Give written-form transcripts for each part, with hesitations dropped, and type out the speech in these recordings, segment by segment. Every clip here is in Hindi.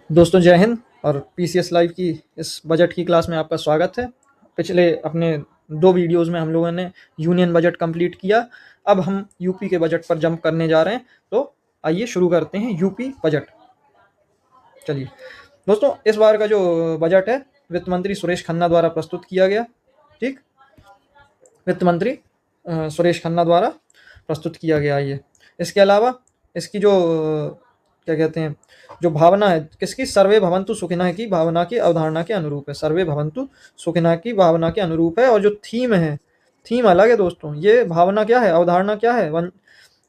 दोस्तों जय हिंद और पीसीएस लाइव की इस बजट की क्लास में आपका स्वागत है। पिछले अपने 2 वीडियोज़ में हम लोगों ने यूनियन बजट कंप्लीट किया। अब हम यूपी के बजट पर जंप करने जा रहे हैं, तो आइए शुरू करते हैं यूपी बजट। चलिए दोस्तों, इस बार का जो बजट है वित्त मंत्री सुरेश खन्ना द्वारा प्रस्तुत किया गया। ठीक, वित्त मंत्री सुरेश खन्ना द्वारा प्रस्तुत किया गया ये। इसके अलावा इसकी जो क्या कहते हैं, जो भावना है किसकी, सर्वे भवन्तु सुखिनः की भावना की अवधारणा के अनुरूप है। सर्वे भवन्तु सुखिनः की भावना के अनुरूप है। और जो थीम है, थीम अलग है दोस्तों, ये भावना क्या है, अवधारणा क्या है,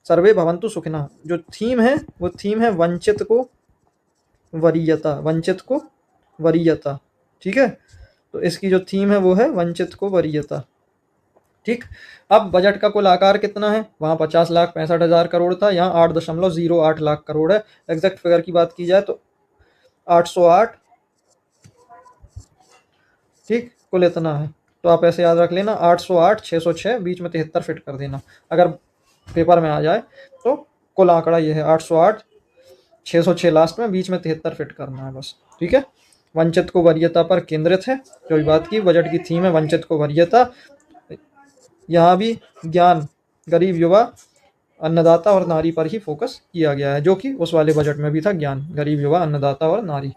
सर्वे भवन्तु सुखिनः। जो थीम है वो थीम है वंचित को वरीयता, वंचित को वरीयता। ठीक है, तो इसकी जो थीम है वो है वंचित को वरीयता। ठीक, अब बजट का कुल आकार कितना है, वहाँ 50,65,000 करोड़ था, यहाँ 8.08 लाख करोड़ है। एग्जैक्ट फिगर की बात की जाए तो 808। ठीक, कुल इतना है, तो आप ऐसे याद रख लेना 808, 606, बीच में 73 फिट कर देना अगर पेपर में आ जाए तो। कुल आंकड़ा ये है 808, 606 लास्ट में, बीच में 73 फिट करना है बस। ठीक है, वंचित को वरीयता पर केंद्रित है। जो भी बात की, बजट की थीम है वंचित को वरीयता। यहाँ भी ज्ञान, गरीब, युवा, अन्नदाता और नारी पर ही फोकस किया गया है, जो कि उस वाले बजट में भी था, ज्ञान, गरीब, युवा, अन्नदाता और नारी।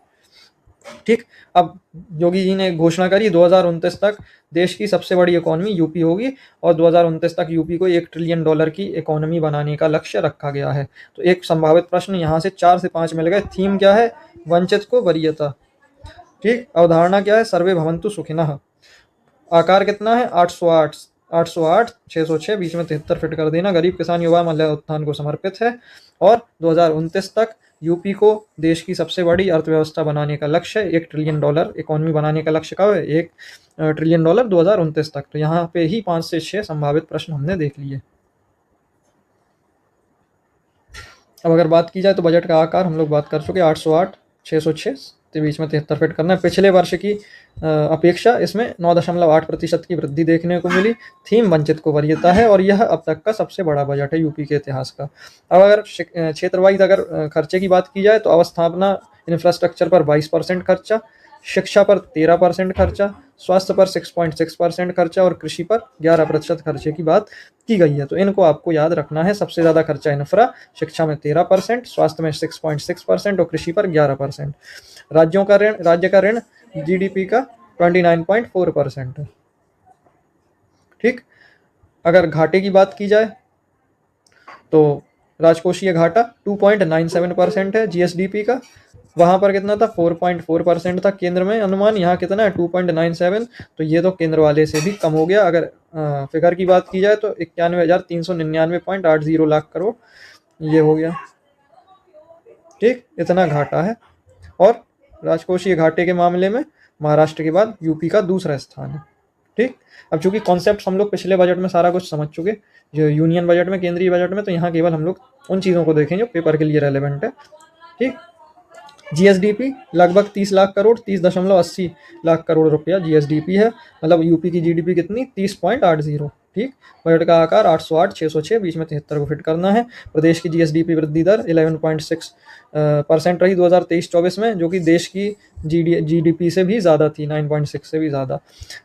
ठीक, अब योगी जी ने घोषणा करी 2029 तक देश की सबसे बड़ी इकोनॉमी यूपी होगी और 2029 तक यूपी को $1 ट्रिलियन की इकोनॉमी बनाने का लक्ष्य रखा गया है। तो एक संभावित प्रश्न यहाँ से 4 से 5 मिल गए। थीम क्या है, वंचित को वरीयता। ठीक, अवधारणा क्या है, सर्वे भवन्तु सुखिनः। आकार कितना है, 808, 808, 606, बीच में 73 फिट कर देना। गरीब, किसान, युवा, महिला उत्थान को समर्पित है। और 2029 तक यूपी को देश की सबसे बड़ी अर्थव्यवस्था बनाने का लक्ष्य है। $1 ट्रिलियन इकोनॉमी बनाने का लक्ष्य कब है, $1 ट्रिलियन 2029 तक। तो यहाँ पे ही 5 से 6 संभावित प्रश्न हमने देख लिए। अब अगर बात की जाए तो बजट का आकार हम लोग बात कर चुके, 808, 606 के बीच में 73 फिट करना है। पिछले वर्ष की अपेक्षा इसमें 9.8% की वृद्धि देखने को मिली। थीम वंचित को वरीयता है और यह अब तक का सबसे बड़ा बजट है यूपी के इतिहास का। अब अगर क्षेत्र वाइज अगर खर्चे की बात की जाए तो अवस्थापना, इंफ्रास्ट्रक्चर पर 22% खर्चा, शिक्षा पर 13% खर्चा, स्वास्थ्य पर 6.6% खर्चा और कृषि पर 11% खर्चे की बात की गई है। तो इनको आपको याद रखना है। सबसे ज़्यादा खर्चा इंफ्रा, शिक्षा में 13%, स्वास्थ्य में 6.6% और कृषि पर 11%। राज्यों का ऋण, राज्य का ऋण जीडीपी का 29.4% है। ठीक, अगर घाटे की बात की जाए तो राजकोषीय घाटा 2.97% है जीएसडीपी का। वहां पर कितना था, 4.4% था केंद्र में अनुमान, यहाँ कितना है 2.97। तो ये तो केंद्र वाले से भी कम हो गया। अगर फिगर की बात की जाए तो 91,399.80 लाख करोड़ ये हो गया। ठीक, इतना घाटा है। और राजकोषीय घाटे के मामले में महाराष्ट्र के बाद यूपी का दूसरा स्थान है। ठीक, अब चूंकि कॉन्सेप्ट हम लोग पिछले बजट में सारा कुछ समझ चुके, जो यूनियन बजट में, केंद्रीय बजट में, तो यहाँ केवल हम लोग उन चीज़ों को देखें जो पेपर के लिए रेलेवेंट है। ठीक, जीएसडीपी लगभग 30 लाख करोड़, 30.80 लाख करोड़ रुपया जीएसडीपी है। मतलब यूपी की जीडीपी कितनी, 30.80। ठीक, बजट का आकार 808, 606, बीच में 73 को फिट करना है। प्रदेश की जीएसडीपी वृद्धि दर 11.6% रही 2023-24 में, जो कि देश की जीडीपी से भी ज़्यादा थी, 9.6 से भी ज़्यादा।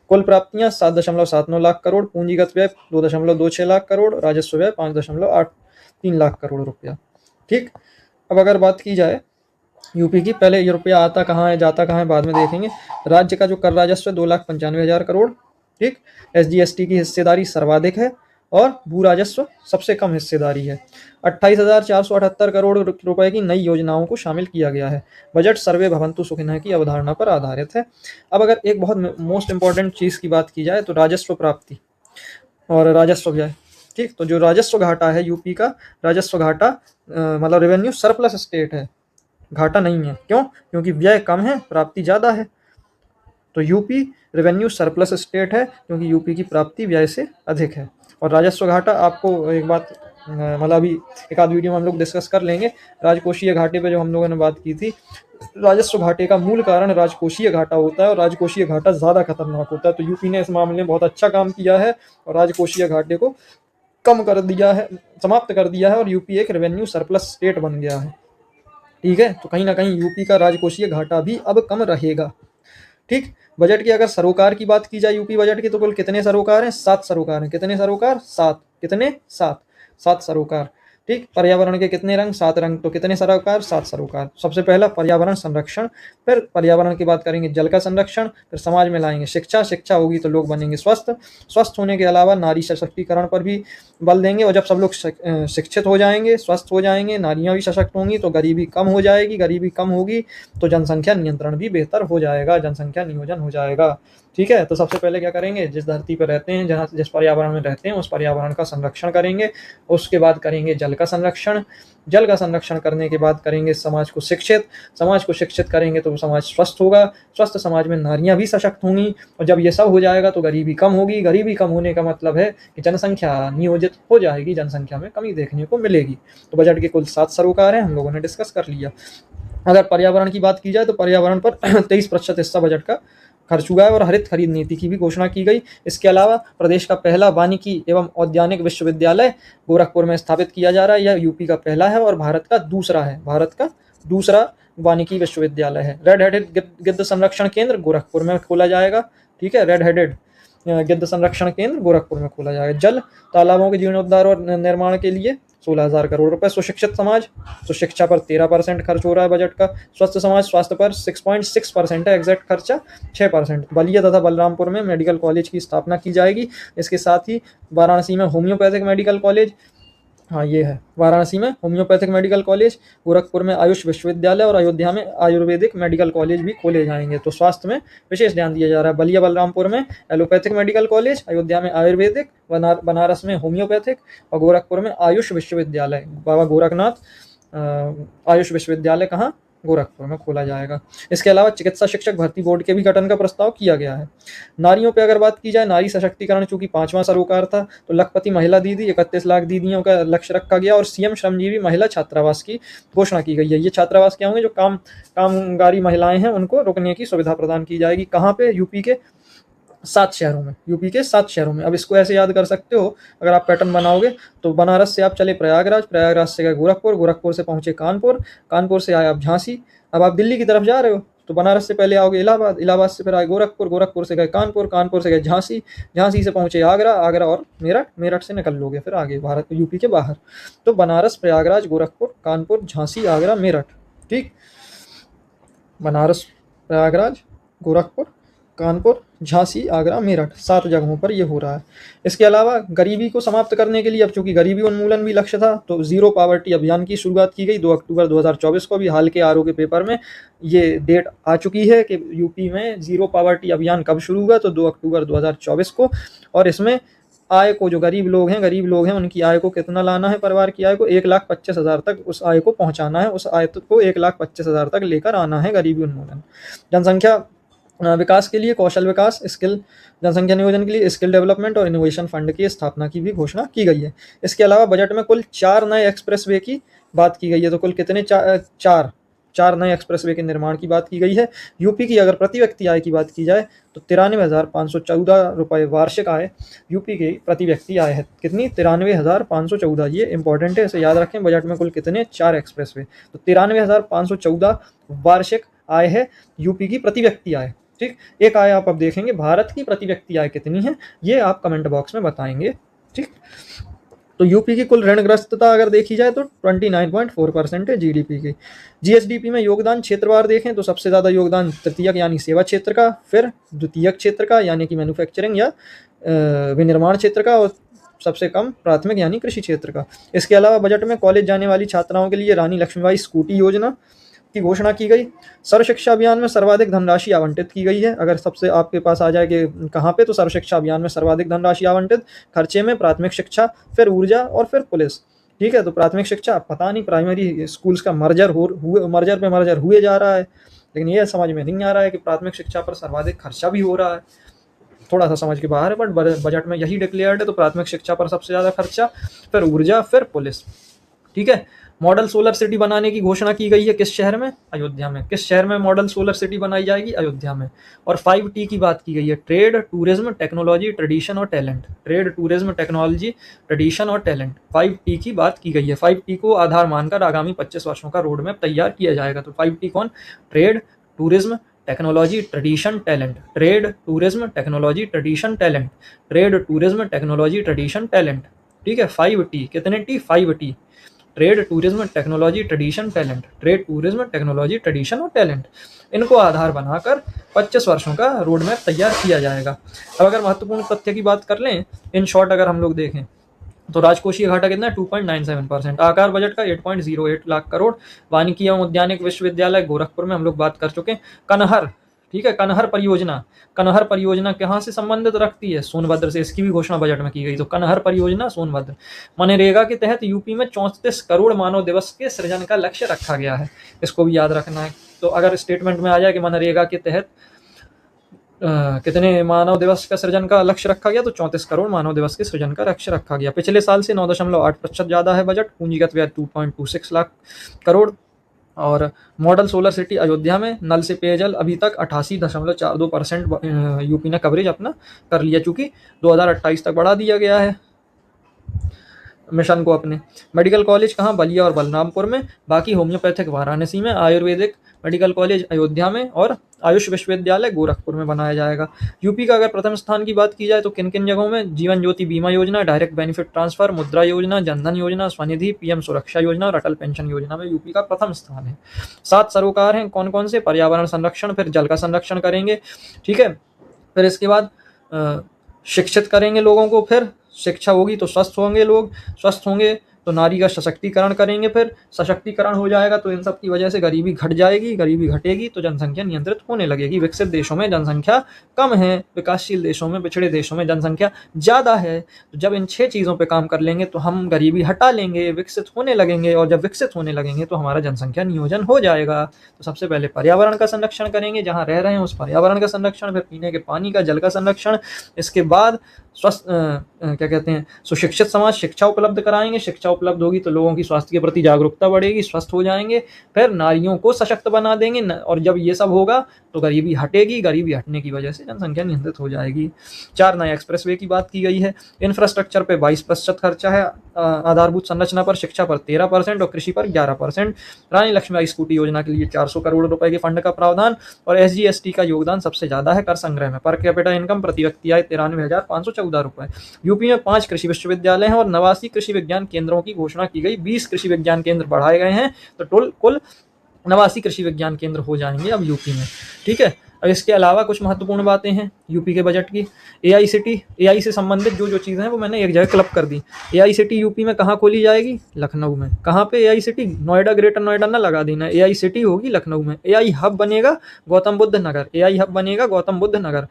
कुल प्राप्तियाँ 7.79 लाख करोड़, पूंजीगत व्यय 2.26 लाख करोड़, राजस्व व्यय 5.83 लाख करोड़ रुपया। ठीक, अब अगर बात की जाए यूपी की, पहले ये रुपया आता कहाँ है जाता कहाँ है बाद में देखेंगे। राज्य का जो कर राजस्व है 2,95,000 करोड़। ठीक, एसजीएसटी की हिस्सेदारी सर्वाधिक है और भू राजस्व सबसे कम हिस्सेदारी है। 28,478 करोड़ रुपए की नई योजनाओं को शामिल किया गया है। बजट सर्वे भवन्तु सुखिनः की अवधारणा पर आधारित है। अब अगर एक बहुत मोस्ट इंपॉर्टेंट चीज़ की बात की जाए तो राजस्व प्राप्ति और राजस्व व्यय। ठीक, तो जो राजस्व घाटा है यूपी का, राजस्व घाटा मतलब रेवेन्यू सरप्लस स्टेट है, घाटा नहीं है। क्यों, क्योंकि व्यय कम है, प्राप्ति ज़्यादा है। तो यूपी रेवेन्यू सरप्लस स्टेट है क्योंकि यूपी की प्राप्ति व्यय से अधिक है। और राजस्व घाटा, आपको एक बात मतलब अभी एक आध वीडियो में हम लोग डिस्कस कर लेंगे। राजकोषीय घाटे पे जो हम लोगों ने बात की थी, राजस्व घाटे का मूल कारण राजकोषीय घाटा होता है और राजकोषीय घाटा ज़्यादा खतरनाक होता है। तो यूपी ने इस मामले में बहुत अच्छा काम किया है और राजकोषीय घाटे को कम कर दिया है, समाप्त कर दिया है और यूपी एक रेवेन्यू सरप्लस स्टेट बन गया है। ठीक है, तो कहीं ना कहीं यूपी का राजकोषीय घाटा भी अब कम रहेगा। ठीक, बजट की अगर सरोकार की बात की जाए यूपी बजट की, तो कुल कितने सरोकार हैं? 7 सरोकार हैं। कितने सरोकार? 7। कितने? 7। 7 सरोकार। ठीक, पर्यावरण के कितने रंग? 7 रंग। तो कितने सरोकार? 7 सरोकार। सबसे पहला पर्यावरण संरक्षण, फिर पर्यावरण की बात करेंगे जल का संरक्षण, फिर समाज में लाएंगे शिक्षा, शिक्षा होगी तो लोग बनेंगे स्वस्थ, स्वस्थ होने के अलावा नारी सशक्तिकरण पर भी बल देंगे, और जब सब लोग शिक्षित हो जाएंगे, स्वस्थ हो जाएंगे, नारियां भी सशक्त होंगी तो गरीबी कम हो जाएगी, गरीबी कम होगी तो जनसंख्या नियंत्रण भी बेहतर हो जाएगा, जनसंख्या नियोजन हो जाएगा। ठीक है, तो सबसे पहले क्या करेंगे? जिस धरती पर रहते हैं, जहाँ जिस पर्यावरण में रहते हैं, उस पर्यावरण का संरक्षण करेंगे। उसके बाद करेंगे जल का संरक्षण, जल का संरक्षण करने के बाद करेंगे समाज को शिक्षित, समाज को शिक्षित करेंगे तो समाज स्वस्थ होगा, स्वस्थ समाज में नारियां भी सशक्त होंगी, और जब ये सब हो जाएगा तो गरीबी कम होगी। गरीबी कम होने का मतलब है कि जनसंख्या नियोजित हो जाएगी, जनसंख्या में कमी देखने को मिलेगी। तो बजट के कुल 7 सरोकार हैं, हम लोगों ने डिस्कस कर लिया। अगर पर्यावरण की बात की जाए तो पर्यावरण पर 23% हिस्सा बजट का खर्च हुआ है, और हरित खरीद नीति की भी घोषणा की गई। इसके अलावा प्रदेश का पहला वानिकी एवं औद्यानिक विश्वविद्यालय गोरखपुर में स्थापित किया जा रहा है। यह यूपी का पहला है और भारत का दूसरा है, भारत का दूसरा वानिकी विश्वविद्यालय है। रेड हेडेड गिद्ध संरक्षण केंद्र गोरखपुर में खोला जाएगा। ठीक है, रेड हेडेड गिद्ध संरक्षण केंद्र गोरखपुर में खोला जाएगा। जल तालाबों के जीर्णोद्धार और निर्माण के लिए 16,000 करोड़ रुपए। सुशिक्षित समाज, तो शिक्षा पर 13% खर्च हो रहा है बजट का। स्वस्थ समाज, स्वास्थ्य पर 6.6% है एग्जैक्ट खर्चा, 6%। बलिया तथा बलरामपुर में मेडिकल कॉलेज की स्थापना की जाएगी। इसके साथ ही वाराणसी में होम्योपैथिक मेडिकल कॉलेज, हाँ ये है वाराणसी में होम्योपैथिक मेडिकल कॉलेज, गोरखपुर में आयुष विश्वविद्यालय और अयोध्या में आयुर्वेदिक मेडिकल कॉलेज भी खोले जाएंगे। तो स्वास्थ्य में विशेष ध्यान दिया जा रहा है। बलिया बलरामपुर में एलोपैथिक मेडिकल कॉलेज, अयोध्या में आयुर्वेदिक, बनारस में होम्योपैथिक, और गोरखपुर में आयुष विश्वविद्यालय, बाबा गोरखनाथ आयुष विश्वविद्यालय कहाँ? गोरखपुर में खोला जाएगा। इसके अलावा चिकित्सा शिक्षक भर्ती बोर्ड के भी गठन का प्रस्ताव किया गया है। नारियों पे अगर बात की जाए, नारी सशक्तिकरण चूंकि 5वां सरोकार था, तो लखपति महिला दीदी 31 लाख दीदियों का लक्ष्य रखा गया, और सीएम श्रमजीवी महिला छात्रावास की घोषणा की गई है। ये छात्रावास क्या होंगे? जो कामगारी महिलाएं हैं उनको रुकने की सुविधा प्रदान की जाएगी। कहाँ पे? यूपी के 7 शहरों में, यूपी के 7 शहरों में। अब इसको ऐसे याद कर सकते हो, अगर आप पैटर्न बनाओगे तो बनारस से आप चले प्रयागराज, प्रयागराज से गए गोरखपुर, गोरखपुर से पहुंचे कानपुर, कानपुर से आए आप झांसी। अब आप दिल्ली की तरफ जा रहे हो तो बनारस से पहले आओगे इलाहाबाद, इलाहाबाद से फिर आए गोरखपुर, गोरखपुर से गए कानपुर, कानपुर से गए झांसी, झांसी से पहुंचे आगरा, आगरा और मेरठ, मेरठ से निकल लोगे फिर आगे भारत यूपी के बाहर। तो बनारस, प्रयागराज, गोरखपुर, कानपुर, झांसी, आगरा, मेरठ। ठीक, बनारस, प्रयागराज, गोरखपुर, कानपुर, झांसी, आगरा, मेरठ, 7 जगहों पर ये हो रहा है। इसके अलावा गरीबी को समाप्त करने के लिए, अब चूंकि गरीबी उन्मूलन भी लक्ष्य था, तो जीरो पॉवर्टी अभियान की शुरुआत की गई 2 अक्टूबर 2024 को। भी हाल के आरओ पेपर में ये डेट आ चुकी है कि यूपी में जीरो पॉवर्टी अभियान कब शुरू हुआ, तो 2 अक्टूबर 2024 को। और इसमें आय को, जो गरीब लोग हैं उनकी आय को कितना लाना है? परिवार की आय को 1,25,000 तक उस आय को पहुंचाना है, उस आय को 1,25,000 तक लेकर आना है, गरीबी उन्मूलन। जनसंख्या विकास के लिए कौशल विकास, स्किल, जनसंख्या नियोजन के लिए स्किल डेवलपमेंट और इनोवेशन फंड की स्थापना की भी घोषणा की गई है। इसके अलावा बजट में कुल 4 नए एक्सप्रेसवे की बात की गई है। तो कुल कितने? 4 नए एक्सप्रेसवे के निर्माण की बात की गई है। यूपी की अगर प्रति व्यक्ति आय की बात की जाए तो 93,514 रुपये वार्षिक आय यूपी की प्रति व्यक्ति आय है। कितनी? 93,514। ये इंपॉर्टेंट है, इसे याद रखें। बजट में कुल कितने? 4 एक्सप्रेसवे। तो 93,514 वार्षिक आय है यूपी की प्रति व्यक्ति आय। ठीक, एक आय आप अब देखेंगे भारत की प्रति व्यक्ति आय कितनी है, ये आप कमेंट बॉक्स में बताएंगे। ठीक, तो यूपी की कुल ऋणग्रस्तता अगर देखी जाए तो 29.4% है जीडीपी की। जीएसडीपी में योगदान क्षेत्रवार देखें तो सबसे ज्यादा योगदान तृतीयक यानी सेवा क्षेत्र का, फिर द्वितीयक क्षेत्र का यानी कि मैन्युफैक्चरिंग या विनिर्माण क्षेत्र का, और सबसे कम प्राथमिक यानी कृषि क्षेत्र का। इसके अलावा बजट में कॉलेज जाने वाली छात्राओं के लिए रानी लक्ष्मीबाई स्कूटी योजना की घोषणा की गई। सर्व शिक्षा अभियान में सर्वाधिक धनराशि आवंटित की गई है। अगर सबसे आपके पास आ जाए कि कहाँ पे, तो सर्व शिक्षा अभियान में सर्वाधिक धनराशि आवंटित खर्चे में प्राथमिक शिक्षा, फिर ऊर्जा और फिर पुलिस। ठीक है, तो प्राथमिक शिक्षा पता नहीं प्राइमरी स्कूल्स का मर्जर पे मर्जर हुए जा रहा है, लेकिन ये समझ में नहीं आ रहा है कि प्राथमिक शिक्षा पर सर्वाधिक खर्चा भी हो रहा है। थोड़ा सा समझ के बाहर है, बट बजट में यही डिक्लेयर्ड है। तो प्राथमिक शिक्षा पर सबसे ज्यादा खर्चा, फिर ऊर्जा, फिर पुलिस। ठीक है, मॉडल सोलर सिटी बनाने की घोषणा की गई है किस शहर में? अयोध्या में। किस शहर में मॉडल सोलर सिटी बनाई जाएगी? अयोध्या में। और 5T की बात की गई है, ट्रेड, टूरिज्म, टेक्नोलॉजी, ट्रेडिशन और talent. Trade, tourism, technology, tradition और टैलेंट, 5T की बात की गई है। 5T को आधार मानकर आगामी 25 वर्षों का रोड मैप तैयार किया जाएगा। तो 5T कौन? Trade, tourism, technology, tradition, talent. Trade, tourism, technology, tradition, talent. Trade, tourism, technology, tradition, talent. ठीक है, 5T। कितने T? 5T। Trade, tourism, technology, tradition, talent. Trade, tourism, technology, tradition और टैलेंट, इनको आधार बनाकर 25 वर्षों का रोड मैप तैयार किया जाएगा। अब अगर महत्वपूर्ण तथ्य की बात कर लें, इन शॉर्ट अगर हम लोग देखें तो राजकोषीय घाटा कितना है? 2.97%। आकार बजट का 8.08 लाख करोड़। वानिकी एवं उद्यानिक विश्वविद्यालय गोरखपुर में हम लोग बात कर चुके हैं। कनहर, ठीक है, कनहर परियोजना। कनहर परियोजना कहाँ से संबंधित रखती है? सोनभद्र से। इसकी भी घोषणा बजट में की गई। तो कनहर परियोजना सोनभद्र। मनरेगा के तहत यूपी में 34 करोड़ मानव दिवस के सृजन का लक्ष्य रखा गया है। इसको भी याद रखना है। तो अगर स्टेटमेंट में आ जाए कि मनरेगा के तहत कितने मानव दिवस का सृजन का लक्ष्य रखा गया, तो 34 करोड़ मानव दिवस के सृजन का लक्ष्य रखा गया। पिछले साल से 9.8% ज़्यादा है बजट। पूंजीगत व्यय 2.26 लाख करोड़। और मॉडल सोलर सिटी अयोध्या में नल से पेयजल अभी तक 88.42% यूपी ने कवरेज अपना कर लिया, चूंकि 2028 तक बढ़ा दिया गया है मिशन को अपने। मेडिकल कॉलेज कहाँ? बलिया और बलरामपुर में। बाकी होम्योपैथिक वाराणसी में, आयुर्वेदिक मेडिकल कॉलेज अयोध्या में और आयुष विश्वविद्यालय गोरखपुर में बनाया जाएगा। यूपी का अगर प्रथम स्थान की बात की जाए तो किन किन जगहों में? जीवन ज्योति बीमा योजना, डायरेक्ट बेनिफिट ट्रांसफर, मुद्रा योजना, जनधन योजना, स्वनिधि, पीएम सुरक्षा योजना और अटल पेंशन योजना में यूपी का प्रथम स्थान है। 7 सरोकार हैं। कौन कौन से? पर्यावरण संरक्षण, फिर जल का संरक्षण करेंगे, ठीक है, फिर इसके बाद शिक्षित करेंगे लोगों को, फिर शिक्षा होगी तो स्वस्थ होंगे लोग, स्वस्थ होंगे तो नारी का सशक्तिकरण करेंगे, फिर सशक्तिकरण हो जाएगा तो इन सब की वजह से गरीबी घट जाएगी, गरीबी घटेगी तो जनसंख्या नियंत्रित होने लगेगी। विकसित देशों में जनसंख्या कम है, विकासशील देशों में, पिछड़े देशों में जनसंख्या ज़्यादा है। तो जब इन 6 चीज़ों पे काम कर लेंगे तो हम गरीबी हटा लेंगे, विकसित होने लगेंगे, और जब विकसित होने लगेंगे तो हमारा जनसंख्या नियोजन हो जाएगा। तो सबसे पहले पर्यावरण का संरक्षण करेंगे, जहाँ रह रहे हैं उस पर्यावरण का संरक्षण, फिर पीने के पानी का, जल का संरक्षण। इसके बाद स्वस्थ क्या कहते हैं, सुशिक्षित समाज, शिक्षा उपलब्ध कराएंगे। शिक्षा उपलब्ध होगी तो लोगों की स्वास्थ्य के प्रति जागरूकता बढ़ेगी, स्वस्थ हो जाएंगे। फिर नारियों को सशक्त बना देंगे, और जब ये सब होगा तो गरीबी हटेगी, गरीबी हटने की वजह से जनसंख्या नियंत्रित हो जाएगी। 4 नए एक्सप्रेसवे की बात की गई है। इंफ्रास्ट्रक्चर पे 22% खर्चा है, आधारभूत संरचना पर, शिक्षा पर 13% और कृषि पर 11%। रानी लक्ष्मीबाई स्कूटी योजना के लिए 400 करोड़ रुपए के फंड का प्रावधान, और SGST का योगदान सबसे ज्यादा है कर संग्रह में। पर कैपिटा इनकम प्रति व्यक्ति आय 93,514 रुपए। यूपी में 5 कृषि विश्वविद्यालय हैं और 89 कृषि विज्ञान केंद्रों की घोषणा की गई। 20 कृषि विज्ञान केंद्र बढ़ाए गए हैं, तो कुल 89 कृषि विज्ञान केंद्र हो जाएंगे अब यूपी में, ठीक है। अब इसके अलावा कुछ महत्वपूर्ण बातें हैं यूपी के बजट की। AI से संबंधित जो जो चीज़ें हैं वो मैंने एक जगह क्लब कर दी। AI सिटी यूपी में कहाँ खोली जाएगी? लखनऊ में। कहाँ पे AI city? Noida, greater Noida ना लगा देना, AI सिटी होगी लखनऊ में। AI हब बनेगा गौतम बुद्ध नगर। AI हब बनेगा गौतम बुद्ध नगर।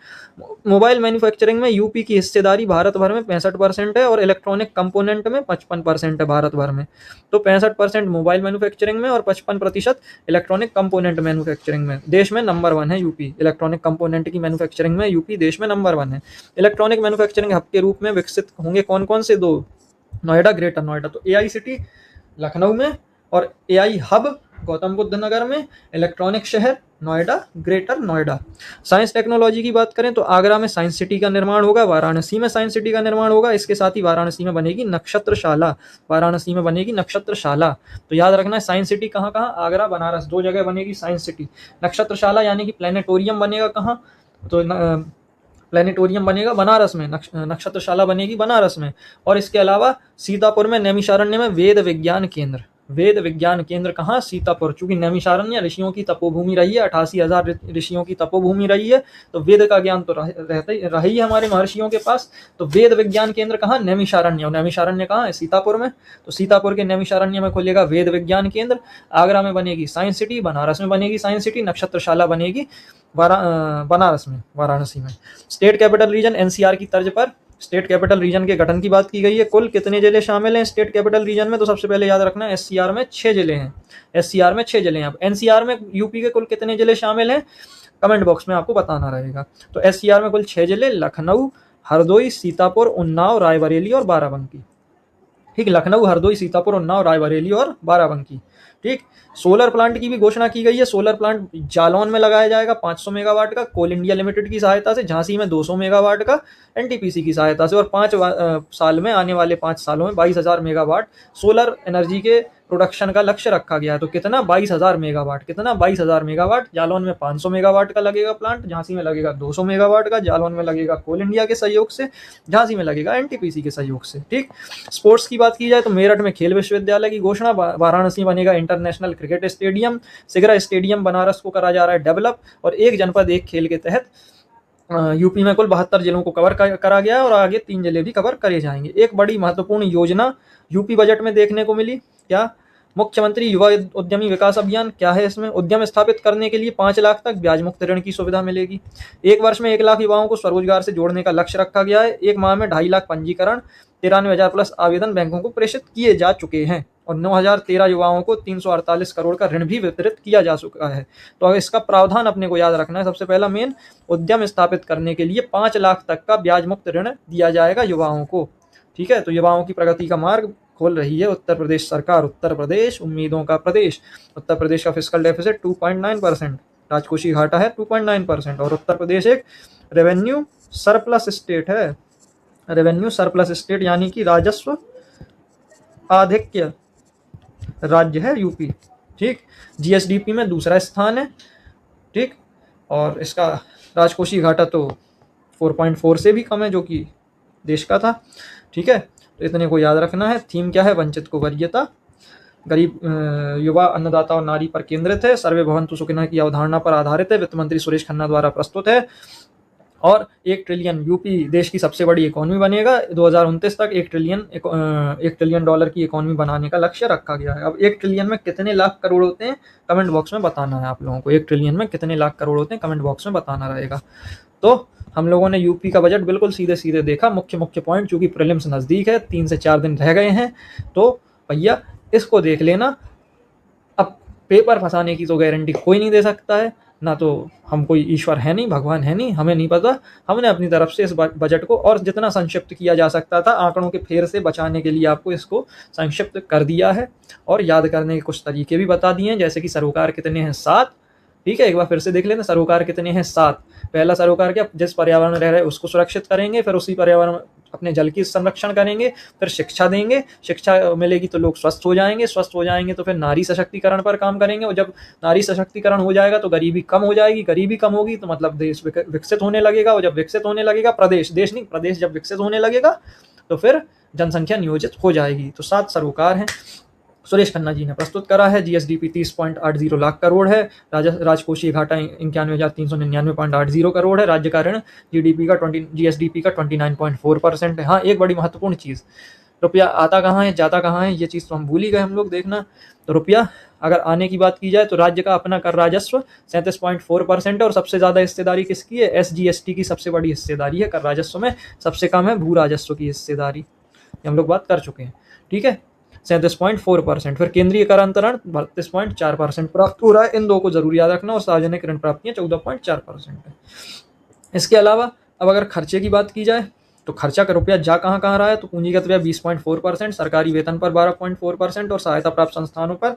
मोबाइल मैन्युफैक्चरिंग में यूपी की हिस्सेदारी भारत भर में 65% है और इलेक्ट्रॉनिक कंपोनेंट में 55% है भारत भर में। तो 65% मोबाइल मैन्युफैक्चरिंग में और 55% इलेक्ट्रॉनिक कंपोनेंट मैन्युफैक्चरिंग में। देश में नंबर 1 है यूपी। इलेक्ट्रॉनिक कंपोनेंट की मैन्युफैक्चरिंग में यूपी देश में नंबर 1 है। इलेक्ट्रॉनिक मैन्युफैक्चरिंग हब के रूप में विकसित होंगे कौन कौन से? 2, नोएडा, ग्रेटर नोएडा। तो AI सिटी लखनऊ में और AI हब गौतम बुद्ध नगर में, इलेक्ट्रॉनिक शहर Noida, greater Noida. Science technology की बात करें तो आगरा में साइंस सिटी का निर्माण होगा, वाराणसी में साइंस सिटी का निर्माण होगा। इसके साथ ही वाराणसी में बनेगी नक्षत्रशाला। वाराणसी में बनेगी नक्षत्रशाला। तो याद रखना है साइंस सिटी कहाँ कहाँ? आगरा, बनारस, 2 जगह बनेगी साइंस सिटी। नक्षत्रशाला यानी कि प्लेनेटोरियम बनेगा कहाँ? तो प्लेनेटोरियम बनेगा बनारस में, नक्षत्रशाला बनेगी बनारस में। और इसके अलावा सीतापुर में नैमिषारण्य में वेद विज्ञान केंद्र। वेद विज्ञान केंद्र कहाँ? सीतापुर। चूंकि नैमिषारण्य ऋषियों की तपोभूमि रही है, 88,000 ऋषियों की तपोभूमि रही है, तो वेद का ज्ञान तो रही है हमारे महर्षियों के पास। तो वेद विज्ञान केंद्र कहाँ? नैमिषारण्य। और नैमिषारण्य कहाँ है? सीतापुर में। तो सीतापुर के नैमिषारण्य में खुलेगा वेद विज्ञान केंद्र। आगरा में बनेगी साइंस सिटी, बनारस में बनेगी साइंस सिटी, नक्षत्रशाला बनेगी बनारस में, वाराणसी में। स्टेट कैपिटल रीजन NCR की तर्ज पर स्टेट कैपिटल रीजन के गठन की बात की गई है। कुल कितने जिले शामिल हैं स्टेट कैपिटल रीजन में? तो सबसे पहले याद रखना है SCR में 6 जिले हैं। SCR में 6 जिले हैं। अब NCR में यूपी के कुल कितने जिले शामिल हैं? कमेंट बॉक्स में आपको बताना रहेगा। तो SCR में कुल 6 जिले, लखनऊ, हरदोई, सीतापुर, उन्नाव, रायबरेली और बाराबंकी। ठीक, लखनऊ, हरदोई, सीतापुर, उन्नाव, रायबरेली और बाराबंकी। ठीक, सोलर प्लांट की भी घोषणा की गई है। सोलर प्लांट जालौन में लगाया जाएगा 500 मेगावाट का कोल इंडिया लिमिटेड की सहायता से, झांसी में 200 मेगावाट का एनटीपीसी की सहायता से, और 5 साल में, आने वाले 5 सालों में 22,000 मेगावाट सोलर एनर्जी के प्रोडक्शन का लक्ष्य रखा गया है। तो कितना, 22,000 मेगावाट। कितना, 22,000 मेगावाट। जालौन में 500 मेगावाट का लगेगा प्लांट, झांसी में लगेगा 200 मेगावाट का, जालौन में लगेगा कोल इंडिया के सहयोग से, झांसी में लगेगा एनटीपीसी के सहयोग से। ठीक, स्पोर्ट्स की बात की जाए तो मेरठ में खेल विश्वविद्यालय की घोषणा, वाराणसी बनेगा international cricket stadium, Sigra stadium Banaras को करा जा रहा है डेवलप, और एक जनपद एक खेल के तहत यूपी में कुल 72 जिलों को कवर करा गया है, और आगे 3 जिले भी कवर करे जाएंगे। एक बड़ी महत्वपूर्ण योजना यूपी बजट में देखने को मिली, क्या, मुख्यमंत्री युवा उद्यमी विकास अभियान। क्या है इसमें, उद्यम स्थापित करने के लिए 5 लाख तक ब्याज मुक्त ऋण की सुविधा मिलेगी। एक वर्ष में 1 लाख युवाओं को स्वरोजगार से जोड़ने का लक्ष्य रखा गया है। एक माह में 2.5 लाख पंजीकरण, 93,000 प्लस आवेदन बैंकों को प्रेषित किए जा चुके हैं, और 9,013 युवाओं को 348 करोड़ का ऋण भी वितरित किया जा चुका है। तो इसका प्रावधान अपने को याद रखना है। सबसे पहला मेन, उद्यम स्थापित करने के लिए 5 लाख तक का ब्याज मुक्त ऋण दिया जाएगा युवाओं को। ठीक है, तो युवाओं की प्रगति का मार्ग खोल रही है उत्तर प्रदेश सरकार। उत्तर प्रदेश उम्मीदों का प्रदेश। उत्तर प्रदेश का फिस्कल डेफिसिट 2.9%, राजकोषीय घाटा है 2.9%, और उत्तर प्रदेश एक रेवेन्यू सरप्लस स्टेट है। रेवेन्यू सरप्लस स्टेट यानी कि राजस्व आधिक्य राज्य है यूपी। ठीक, जीएसडीपी में दूसरा स्थान है। ठीक, और इसका राजकोषीय घाटा तो 4.4 से भी कम है, जो कि देश का था। ठीक है, तो इतने को याद रखना है। थीम क्या है, वंचित को वरीयता, गरीब, युवा, अन्नदाता और नारी पर केंद्रित है। सर्वे भवन्तु सुखिनः की अवधारणा पर आधारित है। वित्त मंत्री सुरेश खन्ना द्वारा प्रस्तुत है। और 1 ट्रिलियन, यूपी देश की सबसे बड़ी इकोनॉमी बनेगा। 2029 तक 1 ट्रिलियन डॉलर की इकोनॉमी बनाने का लक्ष्य रखा गया है। अब 1 ट्रिलियन में कितने लाख करोड़ होते हैं, कमेंट बॉक्स में बताना है आप लोगों को। 1 ट्रिलियन में कितने लाख करोड़ होते हैं, कमेंट बॉक्स में बताना रहेगा। तो हम लोगों ने यूपी का बजट बिल्कुल सीधे सीधे देखा, मुख्य पॉइंट, चूंकि प्रीलिम्स नज़दीक है, 3 से 4 दिन रह गए हैं, तो भैया इसको देख लेना। अब पेपर फंसाने की तो गारंटी कोई नहीं दे सकता है, ना तो हम कोई ईश्वर है नहीं, भगवान है नहीं, हमें नहीं पता। हमने अपनी तरफ से इस बजट को और जितना संक्षिप्त किया जा सकता था, आंकड़ों के फेर से बचाने के लिए आपको इसको संक्षिप्त कर दिया है, और याद करने के कुछ तरीके भी बता दिए हैं, जैसे कि सरोकार कितने हैं, 7। ठीक है, एक बार फिर से देख लेना, सरोकार कितने हैं, 7। पहला सरोकार क्या, जिस पर्यावरण में रह रहे हैं उसको सुरक्षित करेंगे, फिर उसी पर्यावरण में अपने जल की संरक्षण करेंगे, फिर शिक्षा देंगे, शिक्षा मिलेगी तो लोग स्वस्थ हो जाएंगे, स्वस्थ हो जाएंगे तो फिर नारी सशक्तिकरण पर काम करेंगे, और जब नारी सशक्तिकरण हो जाएगा तो गरीबी कम हो जाएगी, गरीबी कम होगी तो मतलब देश विकसित होने लगेगा, और जब विकसित होने लगेगा प्रदेश जब विकसित होने लगेगा तो फिर जनसंख्या नियोजित हो जाएगी। तो 7 सरोकार हैं, सुरेश खन्ना जी ने प्रस्तुत करा है। जीएसडीपी 30.80 लाख करोड़ है। राजकोषीय घाटा 91,399.80 करोड़ है। राज्य का ऋण जीएसडीपी का 29.4% है। हाँ, एक बड़ी महत्वपूर्ण चीज़, रुपया आता कहाँ है, जाता कहाँ है, ये चीज़ तो हम भूल ही गए हम लोग। देखना, तो रुपया अगर आने की बात की जाए तो राज्य का अपना कर राजस्व 37.4% है, और सबसे ज़्यादा हिस्सेदारी किसकी है, एसजीएसटी की सबसे बड़ी हिस्सेदारी है कर राजस्व में। सबसे कम है भू राजस्व की हिस्सेदारी, हम लोग बात कर चुके हैं। ठीक है, 37.4%। फिर केंद्रीय कर अंतरण 32.4% प्राप्त हो रहा है। इन दो को जरूर याद रखना, और सार्वजनिक ऋण प्राप्तियां 14.4% है। इसके अलावा अब अगर खर्चे की बात की जाए तो खर्चा का रुपया जा कहाँ रहा है, तो पूंजीगत व्यय 20.4%, सरकारी वेतन पर 12.4%, और सहायता प्राप्त संस्थानों पर,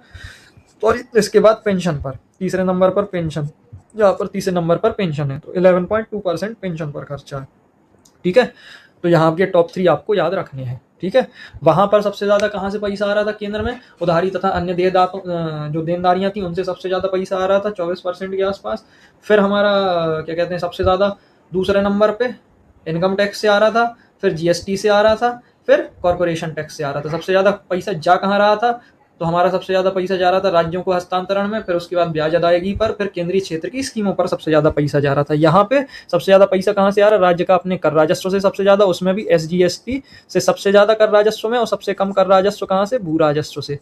और इसके बाद पेंशन पर, तीसरे नंबर पर पेंशन, जहाँ पर तीसरे नंबर पर पेंशन है तो 11.2% पेंशन पर खर्चा है। ठीक है, तो यहाँ के टॉप 3 आपको याद रखने हैं। ठीक है, वहां पर सबसे ज्यादा कहाँ से पैसा आ रहा था, केंद्र में उधारी तथा अन्य जो देनदारियां थी उनसे सबसे ज्यादा पैसा आ रहा था 24% के आसपास। फिर हमारा क्या कहते हैं, सबसे ज्यादा दूसरे नंबर पे इनकम टैक्स से आ रहा था, फिर जीएसटी से आ रहा था, फिर कॉर्पोरेशन टैक्स से आ रहा था। सबसे ज्यादा पैसा जा कहाँ रहा था, तो हमारा सबसे ज्यादा पैसा जा रहा था राज्यों को हस्तांतरण में, फिर उसके बाद ब्याज अदायगी पर, फिर केंद्रीय क्षेत्र की स्कीमों पर सबसे ज्यादा पैसा जा रहा था। यहाँ पे सबसे ज्यादा पैसा कहाँ से आ रहा है, राज्य का अपने कर राजस्व से सबसे ज्यादा, उसमें भी एसजीएसटी से सबसे ज्यादा कर राजस्व में, और सबसे कम कर राजस्व कहाँ से, भू राजस्व से।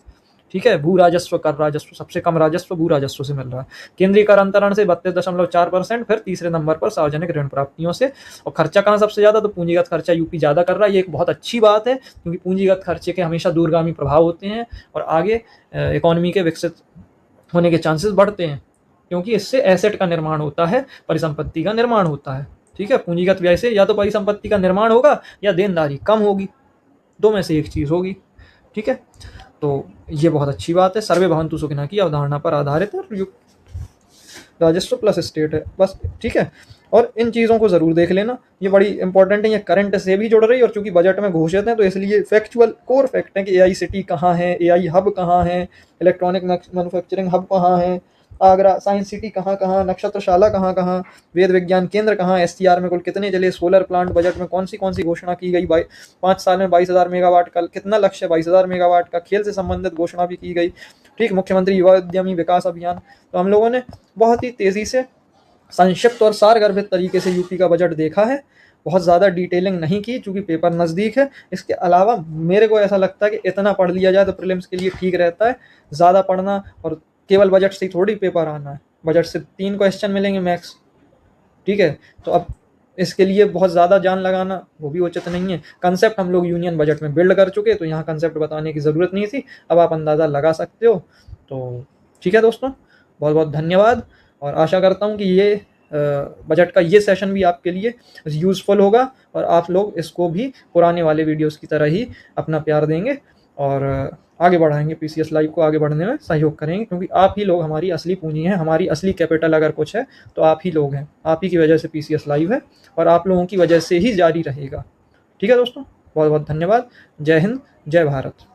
ठीक है, भू राजस्व कर राजस्व सबसे कम राजस्व भू राजस्व से मिल रहा है। केंद्रीय कर अंतरण से 32.4%, फिर तीसरे नंबर पर सार्वजनिक ऋण प्राप्तियों से। और खर्चा कहाँ सबसे ज्यादा, तो पूंजीगत खर्चा यूपी ज्यादा कर रहा है। ये एक बहुत अच्छी बात है, क्योंकि पूंजीगत खर्चे के हमेशा दूरगामी प्रभाव होते हैं, और आगे इकोनॉमी के विकसित होने के चांसेस बढ़ते हैं, क्योंकि इससे एसेट का निर्माण होता है, परिसंपत्ति का निर्माण होता है। ठीक है, पूंजीगत व्यय से या तो परिसंपत्ति का निर्माण होगा या देनदारी कम होगी, दो में से एक चीज होगी। ठीक है, तो ये बहुत अच्छी बात है। सर्वे भवन्तु सुखिनः की अवधारणा पर आधारित है और राजस्व प्लस स्टेट है, बस ठीक है। और इन चीज़ों को ज़रूर देख लेना, ये बड़ी इंपॉर्टेंट है, ये करंट से भी जुड़ रही है और चूंकि बजट में घोषित है तो इसलिए फैक्चुअल कोर फैक्ट है कि एआई सिटी कहाँ है, एआई हब कहाँ है, इलेक्ट्रॉनिक मैन्युफैक्चरिंग हब कहाँ है, आगरा साइंस सिटी कहाँ कहाँ, नक्षत्रशाला कहाँ कहाँ, वेद विज्ञान केंद्र कहाँ, एसटीआर में कुल कितने चले, सोलर प्लांट बजट में कौन सी घोषणा की गई, 5 साल में 22,000 मेगावाट का कितना लक्ष्य है, 22,000 मेगावाट का, खेल से संबंधित घोषणा भी की गई। ठीक, मुख्यमंत्री युवा उद्यमी विकास अभियान। तो हम लोगों ने बहुत ही तेज़ी से संक्षिप्त और सारगर्भित तरीके से यूपी का बजट देखा है, बहुत ज़्यादा डिटेलिंग नहीं की चूंकि पेपर नज़दीक है। इसके अलावा मेरे को ऐसा लगता है कि इतना पढ़ लिया जाए तो प्रीलिम्स के लिए ठीक रहता है, ज़्यादा पढ़ना और केवल बजट से ही थोड़ी पेपर आना है, बजट से 3 क्वेश्चन मिलेंगे मैक्स। ठीक है, तो अब इसके लिए बहुत ज़्यादा जान लगाना वो भी उचित नहीं है। कंसेप्ट हम लोग यूनियन बजट में बिल्ड कर चुके, तो यहाँ कंसेप्ट बताने की ज़रूरत नहीं थी, अब आप अंदाज़ा लगा सकते हो। तो ठीक है दोस्तों, बहुत बहुत धन्यवाद और आशा करता हूँ कि ये बजट का ये सेशन भी आपके लिए यूज़फुल होगा और आप लोग इसको भी पुराने वाले वीडियोस की तरह ही अपना प्यार देंगे और आगे बढ़ाएंगे, पीसीएस लाइव को आगे बढ़ने में सहयोग करेंगे, क्योंकि आप ही लोग हमारी असली पूंजी हैं, हमारी असली कैपिटल अगर कुछ है तो आप ही लोग हैं। आप ही की वजह से पीसीएस लाइव है और आप लोगों की वजह से ही जारी रहेगा। ठीक है दोस्तों, बहुत बहुत धन्यवाद। जय हिंद, जय भारत।